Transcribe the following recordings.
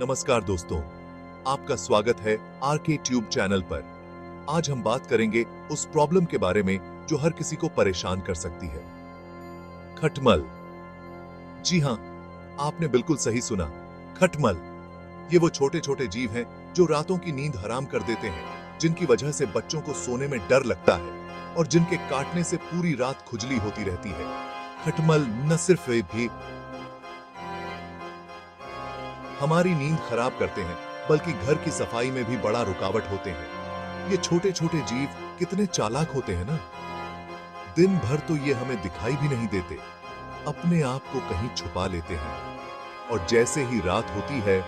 नमस्कार दोस्तों, आपका स्वागत है आरके ट्यूब चैनल पर। आज हम बात करेंगे उस प्रॉब्लम के बारे में जो हर किसी को परेशान कर सकती है, खटमल। जी हां, आपने बिल्कुल सही सुना, खटमल। ये वो छोटे छोटे जीव हैं जो रातों की नींद हराम कर देते हैं, जिनकी वजह से बच्चों को सोने में डर लगता है और जिनके काटने से पूरी रात खुजली होती रहती है। खटमल न सिर्फ भी हमारी नींद खराब करते हैं, बल्कि घर की सफाई में भी बड़ा रुकावट होते हैं। ये छोटे छोटे जीव कितने चालाक होते हैं ना। दिन भर तो ये हमें दिखाई भी नहीं देते, अपने आप को कहीं छुपा लेते हैं और जैसे ही रात होती है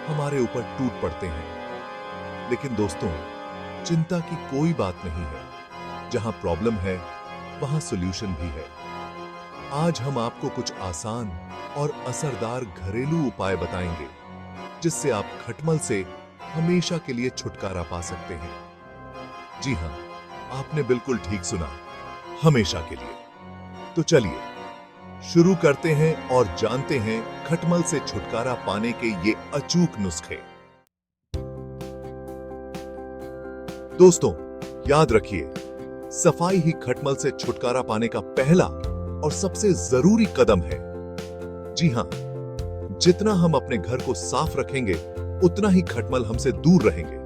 हमारे ऊपर टूट पड़ते हैं। लेकिन दोस्तों, चिंता की कोई बात नहीं है। जहां प्रॉब्लम है वहां सॉल्यूशन भी है। आज हम आपको कुछ आसान और असरदार घरेलू उपाय बताएंगे जिससे आप खटमल से हमेशा के लिए छुटकारा पा सकते हैं। जी हां, आपने बिल्कुल ठीक सुना, हमेशा के लिए। तो चलिए शुरू करते हैं और जानते हैं खटमल से छुटकारा पाने के ये अचूक नुस्खे। दोस्तों, याद रखिए, सफाई ही खटमल से छुटकारा पाने का पहला और सबसे जरूरी कदम है। जी हां, जितना हम अपने घर को साफ रखेंगे उतना ही खटमल हमसे दूर रहेंगे।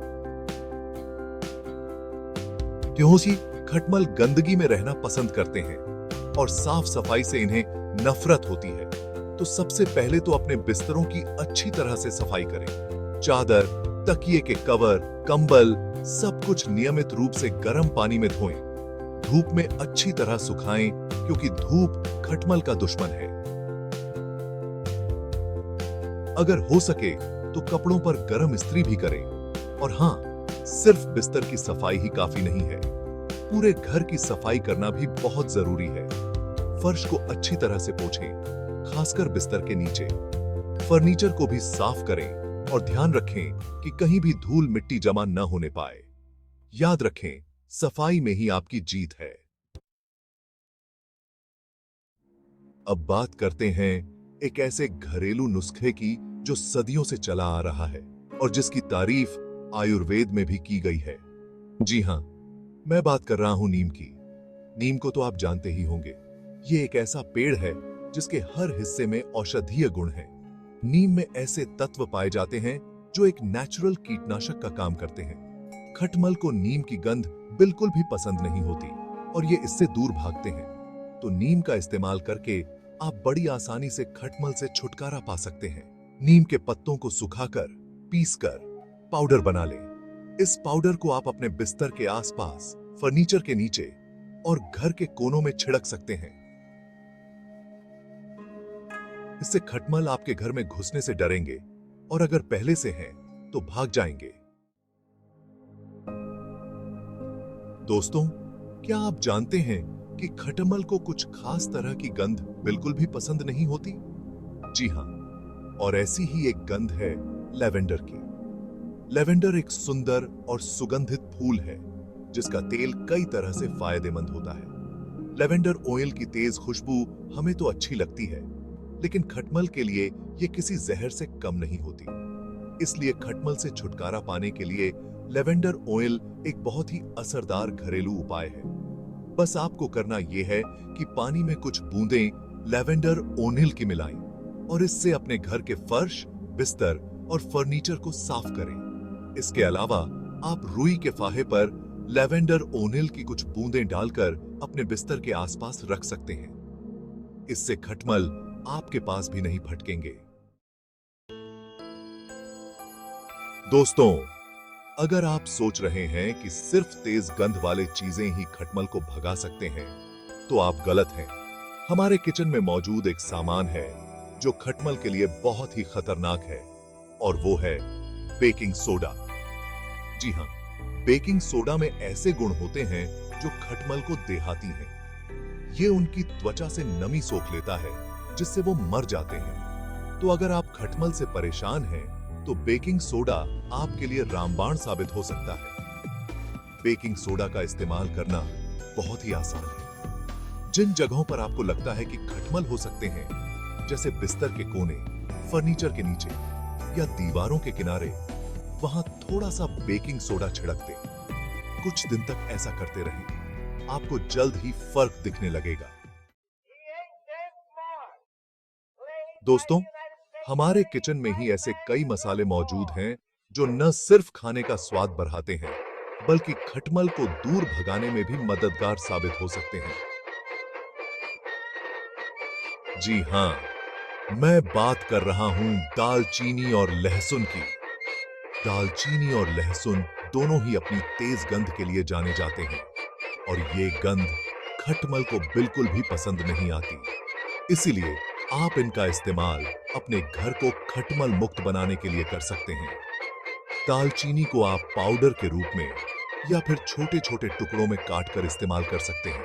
क्योंकि खटमल गंदगी में रहना पसंद करते हैं और साफ सफाई से इन्हें नफरत होती है। तो सबसे पहले तो अपने बिस्तरों की अच्छी तरह से सफाई करें। चादर, तकिए के कवर, कंबल, सब कुछ नियमित रूप से गर्म पानी में धोएं। धूप में अच्छी तरह सुखाएं, क्योंकि धूप खटमल का दुश्मन है। अगर हो सके तो कपड़ों पर गर्म इस्त्री भी करें। और हां, सिर्फ बिस्तर की सफाई ही काफी नहीं है, पूरे घर की सफाई करना भी बहुत जरूरी है। फर्श को अच्छी तरह से पोंछें, खासकर बिस्तर के नीचे। फर्नीचर को भी साफ करें और ध्यान रखें कि कहीं भी धूल मिट्टी जमा न होने पाए। याद रखें, सफाई में ही आपकी जीत है। अब बात करते हैं एक ऐसे घरेलू नुस्खे की जो सदियों से चला आ रहा है और जिसकी तारीफ आयुर्वेद में भी की गई है। जी हां, मैं बात कर रहा हूं नीम की। नीम को तो आप जानते ही होंगे। ये एक ऐसा पेड़ है जिसके हर हिस्से में औषधीय गुण हैं। नीम में ऐसे तत्व पाए जाते हैं जो एक नेचुरल कीटनाशक का काम करते हैं। खटमल को नीम की गंध बिल्कुल भी पसंद नहीं होती और ये इससे दूर भागते हैं। तो नीम का इस्तेमाल करके आप बड़ी आसानी से खटमल से छुटकारा पा सकते हैं। नीम के पत्तों को सुखाकर, पीसकर पाउडर बना लें। इस पाउडर को आप अपने बिस्तर के आसपास, फर्नीचर के नीचे और घर के कोनों में छिड़क सकते हैं। इससे खटमल आपके घर में घुसने से डरेंगे और अगर पहले से हैं तो भाग जाएंगे। दोस्तों, क्या आप जानते हैं कि खटमल को कुछ खास तरह की गंध बिल्कुल भी पसंद नहीं होती? जी हां, और ऐसी ही एक गंध है लेवेंडर की। लेवेंडर एक सुंदर और सुगंधित फूल है जिसका तेल कई तरह से फायदेमंद होता है। लेवेंडर ऑयल की तेज खुशबू हमें तो अच्छी लगती है, लेकिन खटमल के लिए यह किसी जहर से कम नहीं होती। इसलिए खटमल से छुटकारा पाने के लिए लेवेंडर ऑयल एक बहुत ही असरदार घरेलू उपाय है। बस आपको करना यह है कि पानी में कुछ बूंदें लेवेंडर ऑयल की मिलाएं और इससे अपने घर के फर्श, बिस्तर और फर्नीचर को साफ करें। इसके अलावा आप रुई के फाहे पर लेवेंडर ऑयल की कुछ बूंदें डालकर अपने बिस्तर के आसपास रख सकते हैं। इससे खटमल आपके पास भी नहीं फटकेंगे। दोस्तों, अगर आप सोच रहे हैं कि सिर्फ तेज गंध वाले चीजें ही खटमल को भगा सकते हैं, तो आप गलत हैं। हमारे किचन में मौजूद एक सामान है जो खटमल के लिए बहुत ही खतरनाक है, और वो है बेकिंग सोडा। जी हां, बेकिंग सोडा में ऐसे गुण होते हैं जो खटमल को देहाती हैं। ये उनकी त्वचा से नमी सोख लेता है, जिससे वो मर जाते हैं। तो अगर आप खटमल से परेशान हैं, तो बेकिंग सोडा आपके लिए रामबाण साबित हो सकता है। बेकिंग सोडा का इस्तेमाल करना बहुत ही आसान है। जिन जगहों पर आपको लगता है कि खटमल हो सकते हैं, जैसे बिस्तर के कोने, फर्नीचर के नीचे, या दीवारों के किनारे वहां थोड़ा सा बेकिंग सोडा छिड़क दें। कुछ दिन तक ऐसा करते रहें, आपको जल्द ही फर्क दिखने लगेगा। दोस्तों, हमारे किचन में ही ऐसे कई मसाले मौजूद हैं जो न सिर्फ खाने का स्वाद बढ़ाते हैं, बल्कि खटमल को दूर भगाने में भी मददगार साबित हो सकते हैं। जी हां, मैं बात कर रहा हूं दालचीनी और लहसुन की। दालचीनी और लहसुन दोनों ही अपनी तेज गंध के लिए जाने जाते हैं और ये गंध खटमल को बिल्कुल भी पसंद नहीं आती। इसीलिए आप इनका इस्तेमाल अपने घर को खटमल मुक्त बनाने के लिए कर सकते हैं। दालचीनी को आप पाउडर के रूप में या फिर छोटे-छोटे टुकड़ों में काटकर इस्तेमाल कर सकते हैं।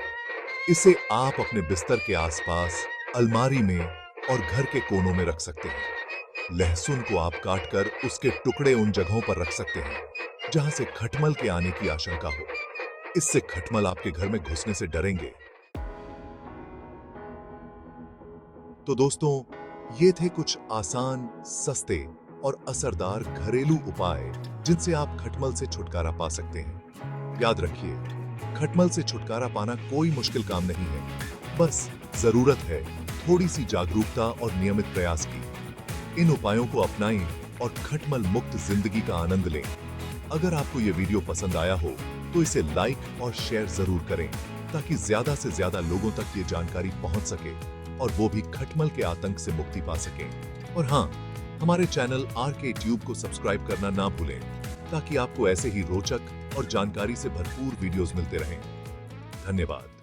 इसे आप अपने बिस्तर के आसपास, अलमारी में और घर के कोनों में रख सकते हैं। लहसुन को आप काटकर उसके टुकड़े उन जगहों पर रख सकते हैं जहां से खटमल के आने की आशंका हो। इससे खटमल आपके घर में घुसने से डरेंगे। तो दोस्तों, ये थे कुछ आसान, सस्ते और असरदार घरेलू उपाय जिनसे आप खटमल से छुटकारा पा सकते हैं। याद रखिए, खटमल से छुटकारा पाना कोई मुश्किल काम नहीं है। बस जरूरत है थोड़ी सी जागरूकता और नियमित प्रयास की। इन उपायों को अपनाएं और खटमल मुक्त जिंदगी का आनंद लें। अगर आपको ये वीडियो पसंद आया हो तो इसे लाइक और शेयर जरूर करें ताकि ज्यादा से ज्यादा लोगों तक ये जानकारी पहुंच सके और वो भी खटमल के आतंक से मुक्ति पा सकें। और हाँ, हमारे चैनल आरके ट्यूब को सब्सक्राइब करना ना भूलें ताकि आपको ऐसे ही रोचक और जानकारी से भरपूर वीडियोस मिलते रहें। धन्यवाद।